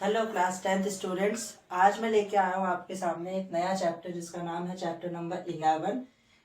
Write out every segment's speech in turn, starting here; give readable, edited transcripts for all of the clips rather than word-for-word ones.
Hello class 10th students. आज मैं लेके आया हूँ आपके सामने एक नया चैप्टर जिसका नाम है chapter number 11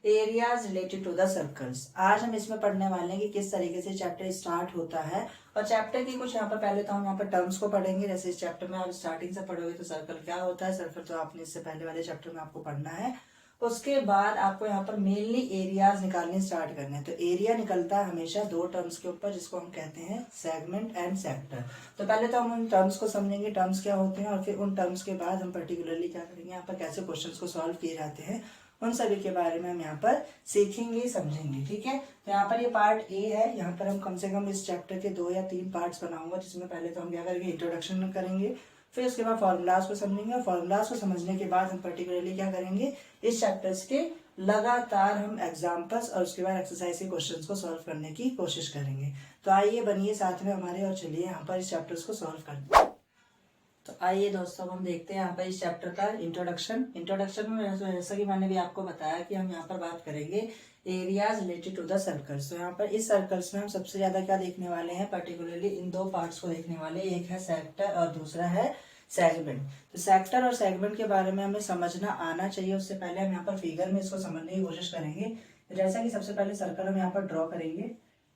areas related to the circles. आज हम इसमें पढ़ने वाले हैं कि किस तरीके से चैप्टर स्टार्ट होता है और चैप्टर की कुछ यहाँ पर पहले तो हम यहाँ पर टर्म्स को पढ़ेंगे। जैसे इस चैप्टर में आप स्टार्टिंग से पढ़ोगे तो सर्कल क्या होता है, सर्कल तो आपने इससे पहले वाले चैप्टर में आपको पढ़ना है। उसके बाद आपको यहाँ पर मेनली एरियाज निकालने स्टार्ट करने हैं। तो एरिया निकलता है हमेशा दो टर्म्स के ऊपर जिसको हम कहते हैं सेगमेंट एंड सेक्टर। तो पहले तो हम उन टर्म्स को समझेंगे, टर्म्स क्या होते हैं, और फिर उन टर्म्स के बाद हम पर्टिकुलरली क्या करेंगे, यहाँ पर कैसे क्वेश्चंस को सॉल्व किए जाते हैं उन सभी के बारे में हम यहाँ पर सीखेंगे समझेंगे। ठीक है, तो यहाँ पर ये पार्ट ए है। यहाँ पर हम कम से कम इस चैप्टर के 2 या 3 पार्ट्स बनाऊंगा, जिसमें पहले तो हम क्या करेंगे, इंट्रोडक्शन करेंगे, फिर उसके बाद फॉर्मूलाज को समझेंगे और फॉर्मूलाज को समझने के बाद हम पर्टिकुलरली क्या करेंगे, इस चैप्टर्स के लगातार हम एग्जाम्पल्स और उसके बाद एक्सरसाइज के क्वेश्चंस को सॉल्व करने की कोशिश करेंगे। तो आइए बनिए साथ में हमारे और चलिए यहाँ पर इस चैप्टर्स को सॉल्व करते हैं। तो आइए दोस्तों हम देखते हैं यहाँ पर इस चैप्टर का इंट्रोडक्शन में जैसा कि मैंने भी आपको बताया कि हम यहाँ पर बात करेंगे areas related to the circles. तो यहाँ पर इस सर्कल्स में हम सबसे ज्यादा क्या देखने वाले हैं, पर्टिकुलरली इन दो पार्ट्स को देखने वाले, एक है सेक्टर और दूसरा है सेगमेंट। तो सेक्टर और सेगमेंट के बारे में हमें समझना आना चाहिए। उससे पहले हम यहाँ पर फिगर में इसको समझने की कोशिश करेंगे। तो जैसा कि सबसे पहले सर्कल हम यहाँ पर ड्रॉ करेंगे।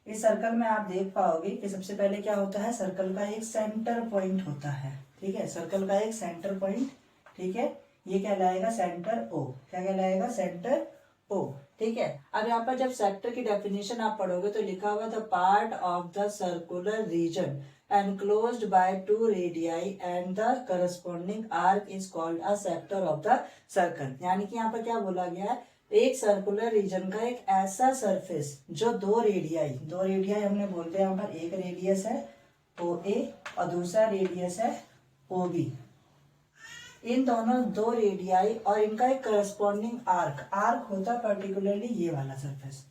इस सर्कल में आप देख पाओगे कि सबसे पहले क्या होता है, सर्कल का एक सेंटर पॉइंट होता है। ठीक है, सर्कल का एक सेंटर पॉइंट, ठीक है, ये कहलाएगा सेंटर ओ। क्या कहलाएगा, सेंटर ओ। ठीक है, अब यहाँ पर जब सेक्टर की डेफिनेशन आप पढ़ोगे तो लिखा हुआ the part of the circular region enclosed by 2 radii and the corresponding arc is called a sector of the circle। यानी कि यहाँ पर क्या बोला गया है, एक सर्कुलर रीजन का एक ऐसा सरफेस जो दो रेडियाई हमने बोलते हैं, यहाँ पर एक रेडियस है ओ ए और दूसरा रेडियस है ओ बी। इन दोनों दो रेडियाई और इनका एक करस्पॉन्डिंग आर्क होता है, पर्टिकुलरली ये वाला सरफेस।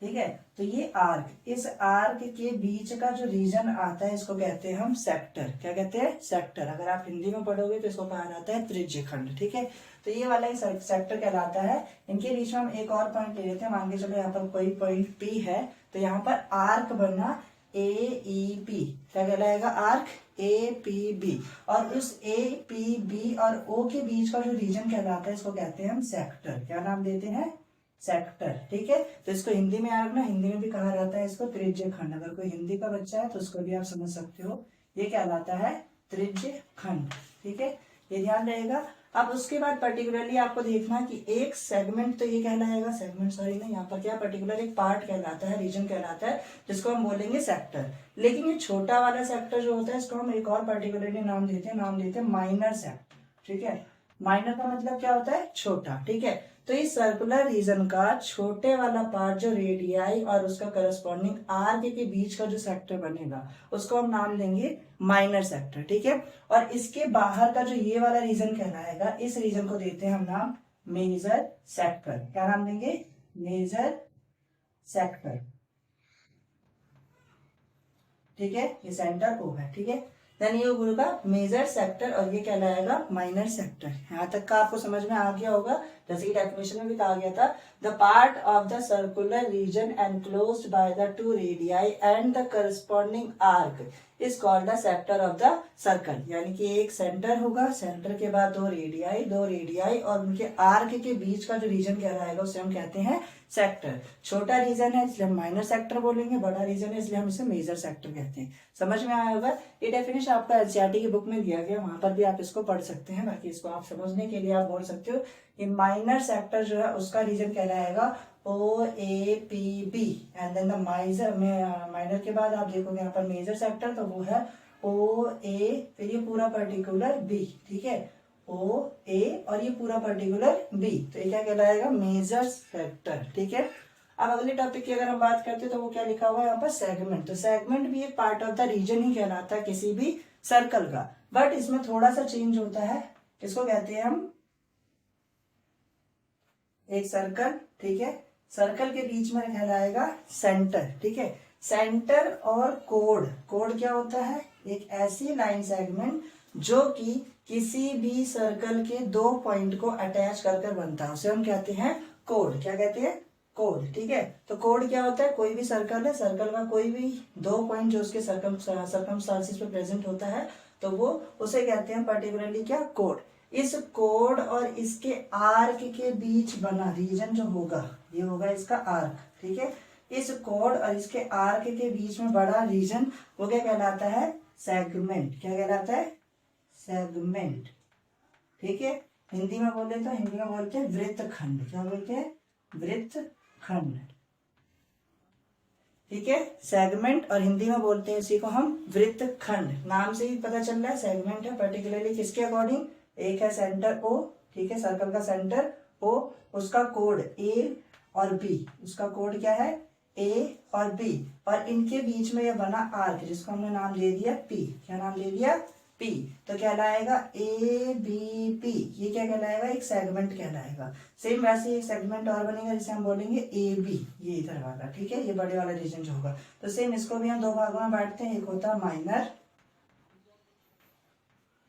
ठीक है, तो ये आर्क, इस आर्क के बीच का जो रीजन आता है इसको कहते हैं हम सेक्टर। क्या कहते हैं, सेक्टर। अगर आप हिंदी में पढ़ोगे तो इसको कहा जाता है त्रिज्यखंड। ठीक है, तो ये वाला सेक्टर कहलाता है। इनके बीच में हम एक और पॉइंट ले लेते हैं। मान के चलो यहाँ पर कोई पॉइंट पी है, तो यहाँ पर आर्क बना ए ई पी। क्या कहलाएगा, आर्क ए पी बी। और उस ए पी बी और ओ के बीच का जो रीजन कहलाता है इसको कहते हैं हम सेक्टर। क्या नाम देते हैं, सेक्टर। ठीक है, तो इसको हिंदी में याद रखना, हिंदी में भी कहा जाता है इसको त्रिज्य खंड। अगर कोई हिंदी का बच्चा है तो उसको भी आप समझ सकते हो, ये कहलाता है त्रिज्य खंड। ठीक है, ये ध्यान रहेगा। अब उसके बाद पर्टिकुलरली आपको देखना कि एक सेगमेंट, तो ये कहलाएगा सेगमेंट, सॉरी ना, यहाँ पर क्या पर्टिकुलर एक पार्ट कहलाता है, रीजन कहलाता है, जिसको हम बोलेंगे सेक्टर। लेकिन ये छोटा वाला सेक्टर जो होता है इसको हम एक और पर्टिकुलरली नाम देते हैं माइनर सेक्टर। ठीक है, माइनर का मतलब क्या होता है, छोटा। ठीक है, तो इस सर्कुलर रीजन का छोटे वाला पार्ट जो रेडियाई और उसका करस्पॉन्डिंग आर्क के बीच का जो सेक्टर बनेगा उसको हम नाम देंगे माइनर सेक्टर। ठीक है, और इसके बाहर का जो ये वाला रीजन कहलाएगा, इस रीजन को देते हैं हम नाम मेजर सेक्टर। क्या नाम देंगे, मेजर सेक्टर। ठीक है, ये सेंटर ओ है। ठीक है, देन ये होगा मेजर सेक्टर और ये कहलाएगा माइनर सेक्टर। यहाँ तक का आपको समझ में आ गया होगा। जैसे कि डेफिनेशन में भी कहा गया था, the part of the circular region enclosed by the 2 radii and the corresponding arc is called the sector of the circle. यानी कि एक सेंटर होगा, सेंटर के बाद दो रेडियाई और उनके आर्क के बीच का जो रीजन कहलाएगा उसे हम कहते हैं सेक्टर। छोटा रीजन है इसलिए हम माइनर सेक्टर बोलेंगे, बड़ा रीजन है इसलिए हम इसे मेजर सेक्टर कहते हैं। समझ में आया होगा। ये डेफिनेशन आपका एनसीईआरटी की बुक में दिया गया, वहां पर भी आप इसको पढ़ सकते हैं। बाकी इसको आप समझने के लिए आप बोल सकते हो कि माइनर सेक्टर जो है उसका रीजन कहलाएगा O A P B and then the minor के बाद आप देखोगे यहाँ पर मेजर सेक्टर, तो वो है ओ ए, फिर ये पूरा पर्टिकुलर बी। ठीक है, ओ ए और ये पूरा पर्टिकुलर बी, तो ये क्या कहलाएगा, मेजर सेक्टर। ठीक है, अब अगले टॉपिक की अगर हम बात करते हैं तो वो क्या लिखा हुआ है यहाँ पर, सेगमेंट। तो सेगमेंट भी एक पार्ट ऑफ द रीजन ही कहलाता है किसी भी सर्कल का, बट इसमें थोड़ा सा चेंज होता है। इसको कहते हैं हम एक सर्कल। ठीक है, सर्कल के बीच में कहलाएगा सेंटर। ठीक है, सेंटर और कोड क्या होता है, एक ऐसी लाइन सेगमेंट जो कि किसी भी सर्कल के 2 पॉइंट को अटैच कर बनता है, उसे हम कहते हैं कोड। क्या कहते हैं, कोड, ठीक है। तो कोड क्या होता है, कोई भी सर्कल है, सर्कल का कोई भी 2 पॉइंट जो उसके सर्कमस्टांसेस पे प्रेजेंट होता है तो वो उसे कहते हैं पर्टिकुलरली क्या, कोड। इस कोड और इसके आर्क के बीच बना रीजन जो होगा ये होगा इसका आर्क, ठीक है। इस कोड और इसके आर्क के बीच में बड़ा रीजन वो क्या कहलाता है, सेगमेंट। क्या कहलाता है, सेगमेंट, ठीक है। हिंदी में बोले तो हिंदी में बोलते हैं वृत्तखंड। क्या बोलते हैं, वृत्तखंड, ठीक है। सेगमेंट और हिंदी में बोलते हैं इसी को हम वृत्तखंड। नाम से ही पता चल रहा है सेगमेंट है, पर्टिकुलरली किसके अकॉर्डिंग, एक है सेंटर ओ, ठीक है, सर्कल का सेंटर ओ, उसका कोड ए और बी, उसका कोड क्या है, ए और बी, और इनके बीच में ये बना आर्क जिसको हमने नाम दे दिया पी। क्या नाम दे दिया, पी। तो कहलाएगा ए बी पी, ये क्या कहलाएगा, एक सेगमेंट कहलाएगा। सेम वैसे एक सेगमेंट और बनेगा जिसे हम बोलेंगे ए बी, ये इधर वाला, ठीक है, ये बड़े वाला रीजन जो होगा। तो सेम इसको भी हम दो भागों में बांटते हैं, एक होता है माइनर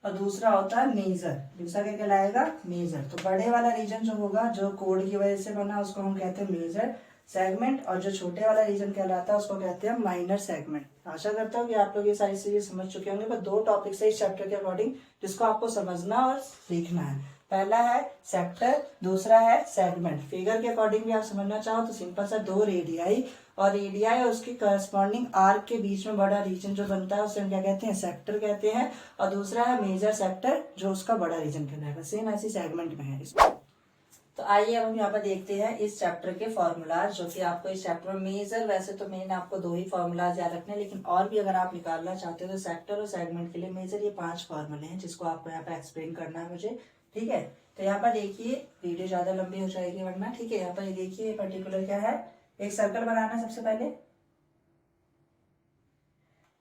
और दूसरा होता है मेजर। दूसरा क्या कहलाएगा, मेजर। तो बड़े वाला रीजन जो होगा जो कोड की वजह से बना उसको हम कहते हैं मेजर सेगमेंट, और जो छोटे वाला रीजन कहलाता है उसको कहते हैं माइनर सेगमेंट। आशा करता हूँ कि आप लोग ये सारी चीजें समझ चुके होंगे। बस 2 टॉपिक्स है इस चैप्टर के अकॉर्डिंग जिसको आपको समझना और सीखना है। पहला है सेक्टर, दूसरा है सेगमेंट। फिगर के अकॉर्डिंग भी आप समझना चाहो तो सिंपल सा 2 रेडियाई और रेडियाई और उसकी करस्पॉन्डिंग आर्क के बीच में बड़ा रीजन जो बनता है उसे हम क्या कहते हैं, सेक्टर कहते हैं। और दूसरा है मेजर सेक्टर जो उसका बड़ा रीजन कहलाएगा। सेम ऐसी सेगमेंट में है इसमें। तो आइए अब हम यहाँ पर देखते हैं इस चैप्टर के फॉर्मूलाज जो कि आपको इस चैप्टर में मेजर, वैसे तो मेन आपको 2 ही फॉर्मूलाज याद रखने, लेकिन और भी अगर आप निकालना चाहते हो तो सेक्टर और सेगमेंट के लिए मेजर ये 5 फॉर्मूले हैं जिसको आपको यहाँ पे एक्सप्लेन करना है मुझे, ठीक है। तो यहाँ पर देखिए वीडियो ज्यादा लंबी हो जाएगी वरना, ठीक है। यहाँ पर देखिए पर्टिकुलर क्या है, एक सर्कल बनाना है सबसे पहले,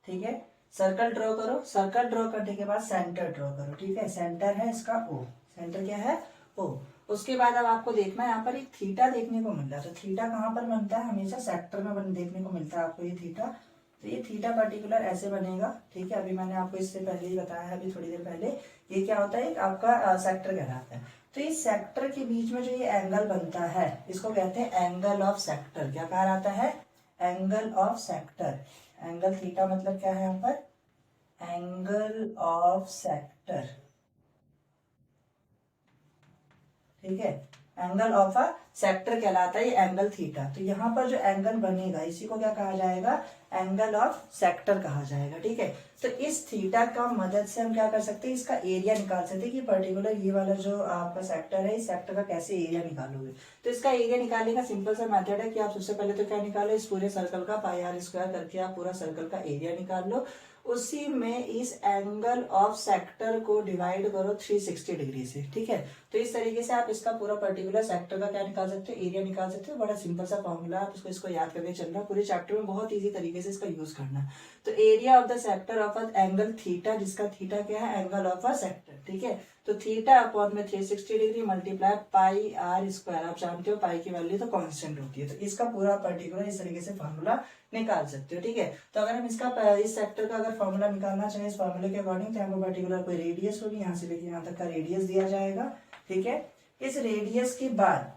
ठीक है। सर्कल ड्रॉ करो, सर्कल ड्रॉ करने के बाद सेंटर ड्रॉ करो, ठीक है। सेंटर है इसका ओ, सेंटर क्या है, ओ। उसके बाद अब आपको देखना है यहाँ पर एक थीटा देखने को मिल रहा है। तो थीटा कहाँ पर बनता है, हमेशा सेक्टर में देखने को मिलता है आपको ये थीटा। तो ये थीटा पर्टिकुलर ऐसे बनेगा, ठीक है। अभी मैंने आपको इससे पहले ही बताया है, अभी थोड़ी देर पहले। ये क्या होता है, आपका सेक्टर कहलाता है। तो इस सेक्टर के बीच में जो ये एंगल बनता है इसको कहते हैं एंगल ऑफ सेक्टर। क्या कहा जाता है, angle of sector. Angle theta मतलब क्या है यहाँ पर, एंगल ऑफ सेक्टर, ठीक है। एंगल ऑफ अ सेक्टर कहलाता है ये एंगल थीटा। तो यहाँ पर जो एंगल बनेगा इसी को क्या कहा जाएगा, एंगल ऑफ सेक्टर कहा जाएगा, ठीक है। तो इस थीटा का मदद से हम क्या कर सकते हैं, इसका एरिया निकाल सकते हैं कि पर्टिकुलर ये वाला जो आपका सेक्टर है इस सेक्टर का कैसे एरिया निकालोगे। तो इसका एरिया निकालने का सिंपल सा मेथड है कि आप सबसे पहले तो क्या निकालो, इस पूरे सर्कल का पाई आर स्क्वायर करके आप पूरा सर्कल का एरिया निकाल लो। उसी में इस एंगल ऑफ सेक्टर को डिवाइड करो 360 डिग्री से, ठीक है। तो इस तरीके से आप इसका पूरा पर्टिकुलर सेक्टर का क्या निकाल सकते हो, एरिया निकाल सकते हो। बड़ा सिंपल सा फॉर्मूला, आप इसको याद करके चलना। पूरे चैप्टर में बहुत इजी तरीके से इसका यूज करना। तो area of the sector of angle theta, जिसका थीटा क्या है, एंगल ऑफ अ सेक्टर, ठीक है। तो थीटा अपॉन में 360 degree multiply pi r square. आप जानते हो पाई की वैल्यू तो कांस्टेंट होती है। तो इसका पूरा पर्टिकुलर इस तरीके से फॉर्मूला निकाल सकते हो, ठीक है। तो अगर हम इसका इस सेक्टर का अगर फॉर्मूला निकालना चाहें इस फॉर्मूले के अकॉर्डिंग, तो हमको पर्टिकुलर कोई रेडियस होगी, यहाँ से लेके यहाँ तक का रेडियस दिया जाएगा, ठीक है। इस रेडियस के बाद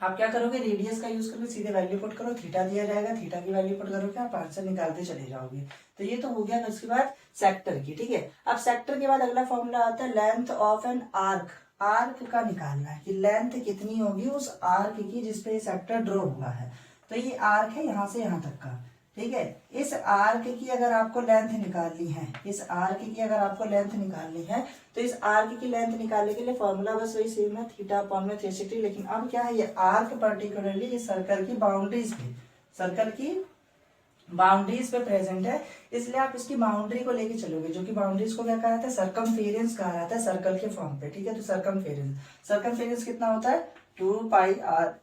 आप क्या करोगे, रेडियस का यूज करके सीधे वैल्यू पुट करो, थीटा दिया जाएगा, थीटा की वैल्यू पुट करोगे, आप आंसर निकालते चले जाओगे। तो ये तो हो गया उसके बाद सेक्टर की, ठीक है। अब सेक्टर के बाद अगला फॉर्मूला आता है length of an arc. Arc का निकालना है कि लेंथ कितनी होगी उस आर्क की जिसपे सेक्टर ड्रॉ हुआ है। तो ये आर्क है यहाँ से यहाँ तक का, ठीक है। इस आर्क की अगर आपको लेंथ निकालनी है, इस आर्क की अगर आपको लेंथ निकालनी है, तो इस आर्क की लेंथ निकालने के लिए फॉर्मूला बस वही सेम है, थीटा अपॉन में 360। लेकिन अब क्या है, ये आर्क पर्टिकुलरली ये सर्कल की बाउंड्रीज पे, सर्कल की बाउंड्रीज पे प्रेजेंट है, इसलिए आप इसकी बाउंड्री को लेके चलोगे, जो कि बाउंड्रीज को क्या कहा जाता है, सरकमफेरेंस कहा जाता है सर्कल के फॉर्म पे, ठीक है। तो सरकमफेरेंस कितना होता है, 2 पाई आर,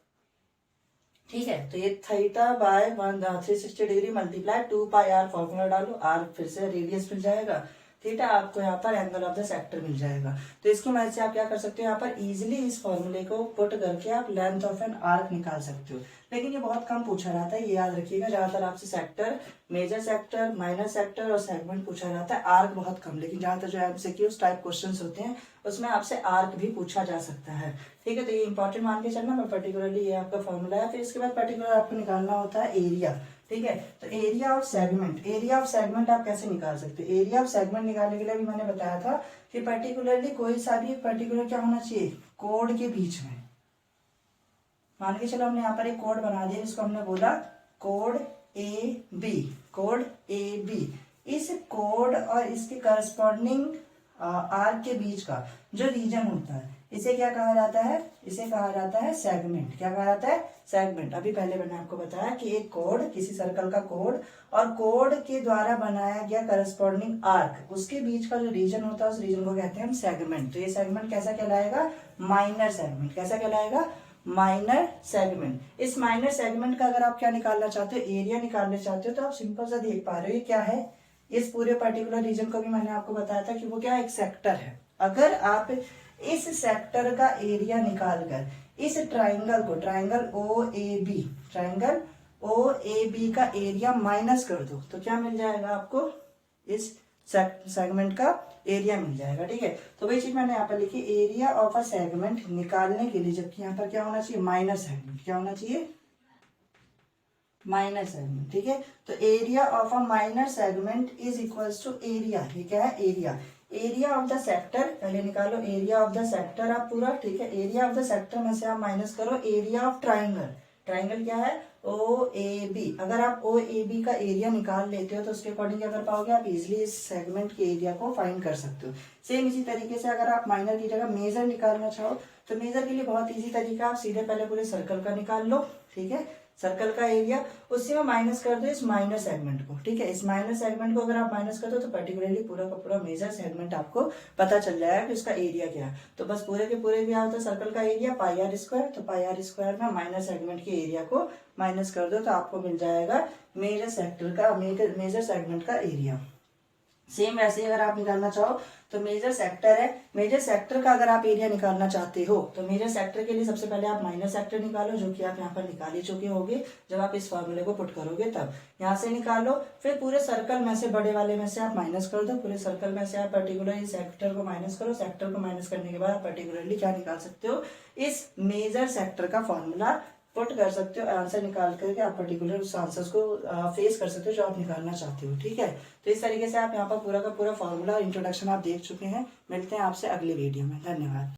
ठीक है। तो ये theta by 360 degree multiply 2 pi r, formula डालो, आर फिर से रेडियस मिल जाएगा, थीटा आपको यहाँ पर एंगल ऑफ द सेक्टर मिल जाएगा। तो इसकी मदद से आप क्या कर सकते हो, यहाँ पर इजीली इस फॉर्मूले को पुट करके आप लेंथ ऑफ एन आर्क निकाल सकते हो। लेकिन ये बहुत कम पूछा जाता है, ये याद रखिएगा। ज्यादातर आपसे sector, major sector, minor sector और सेगमेंट पूछा जाता है, आर्क बहुत कम। लेकिन ज्यादातर जो एमसीक्यूज टाइप क्वेश्चंस होते हैं उसमें आपसे आर्क भी पूछा जा सकता है, ठीक है। तो ये इंपॉर्टेंट मान के चलना, मैं पर्टिकुलरली ये आपका फॉर्मूला है। फिर इसके बाद पर्टिकुलर आपको निकालना होता है एरिया, ठीक है। तो area of segment, area of segment आप कैसे निकाल सकते हो? एरिया ऑफ सेगमेंट निकालने के लिए भी मैंने बताया था कि पर्टिकुलरली कोई सा भी पर्टिकुलर क्या होना चाहिए, कोड के बीच में। मान के चलो हमने यहाँ पर एक कोड बना दिया जिसको हमने बोला code A B, code A B. इस कोड और इसके करस्पॉन्डिंग आर्क के बीच का जो रीजन होता है इसे क्या कहा जाता है? इसे कहा जाता है सेगमेंट। क्या कहा जाता है? सेगमेंट। अभी पहले मैंने आपको बताया कि एक कोड, किसी सर्कल का कोड और कोड के द्वारा बनाया गया करस्पॉन्डिंग आर्क, उसके बीच का जो रीजन होता है उस रीजन को कहते हैं हम सेगमेंट। तो ये सेगमेंट कैसा कहलाएगा? Minor segment. कैसा कहलाएगा? Minor segment. इस माइनर सेगमेंट का अगर आप क्या निकालना चाहते हो, एरिया निकालना चाहते हो, तो आप सिंपल सा देख पा रहे हो ये क्या है। इस पूरे पर्टिकुलर रीजन को भी मैंने आपको बताया था कि वो क्या, एक सेक्टर है। अगर आप इस सेक्टर का एरिया निकालकर इस ट्राइंगल को, triangle O A B, triangle O A B का एरिया माइनस कर दो तो क्या मिल जाएगा आपको? इस सेगमेंट का एरिया मिल जाएगा, ठीक है। तो वही चीज मैंने यहाँ पर लिखी, एरिया ऑफ अ सेगमेंट निकालने के लिए, जबकि यहाँ पर क्या होना चाहिए? Minor segment. क्या होना चाहिए? माइनर सेगमेंट, ठीक है। तो area of a minor segment is equals to area. ये क्या है? Area. Area of the sector पहले निकालो, एरिया ऑफ द सेक्टर आप पूरा, ठीक है। एरिया ऑफ द सेक्टर में से आप माइनस करो एरिया ऑफ ट्राइंगल। ट्राइंगल क्या है? ओ ए बी। अगर आप ओ ए बी का एरिया निकाल लेते हो तो उसके अकॉर्डिंग क्या कर पाओगे? आप इजिली इस सेगमेंट के एरिया को फाइंड कर सकते हो। सेम इसी तरीके से अगर आप माइनर की जगह मेजर निकालना चाहो तो मेजर के लिए बहुत इजी तरीका, आप सीधे पहले पूरे सर्कल का निकाल लो, ठीक है। सर्कल का एरिया, उसी में माइनस कर दो इस माइनर सेगमेंट को, ठीक है। इस माइनर सेगमेंट को अगर आप माइनस कर दो तो पर्टिकुलरली पूरा का पूरा मेजर सेगमेंट आपको पता चल जाएगा कि उसका एरिया क्या है। तो बस पूरे के पूरे क्या होता है सर्कल का एरिया? पाई आर स्क्वायर। तो पाई आर स्क्वायर में माइनर सेगमेंट के एरिया को माइनस कर दो तो आपको मिल जाएगा मेजर सेक्टर का, मेजर सेगमेंट का एरिया। सेम वैसे ही अगर आप निकालना चाहो तो मेजर सेक्टर है, मेजर सेक्टर का अगर आप एरिया निकालना चाहते हो तो मेजर सेक्टर के लिए सबसे पहले आप माइनर सेक्टर निकालो, जो कि आप यहाँ पर निकाल ही चुके होगे जब आप इस फॉर्मूले को पुट करोगे तब। यहाँ से निकालो, फिर पूरे सर्कल में से, बड़े वाले में से आप माइनस कर दो, पूरे सर्कल में से आप पर्टिकुलर सेक्टर को माइनस करो। सेक्टर को माइनस करने के बाद आप पर्टिकुलरली क्या निकाल सकते हो? इस मेजर सेक्टर का फॉर्मूला पुट कर सकते हो, आंसर निकाल करके आप पर्टिकुलर उस आंसर्स को फेस कर सकते हो जो आप निकालना चाहते हो, ठीक है। तो इस तरीके से आप यहाँ पर पूरा का पूरा फॉर्मूला इंट्रोडक्शन आप देख चुके हैं। मिलते हैं आपसे अगले वीडियो में। धन्यवाद।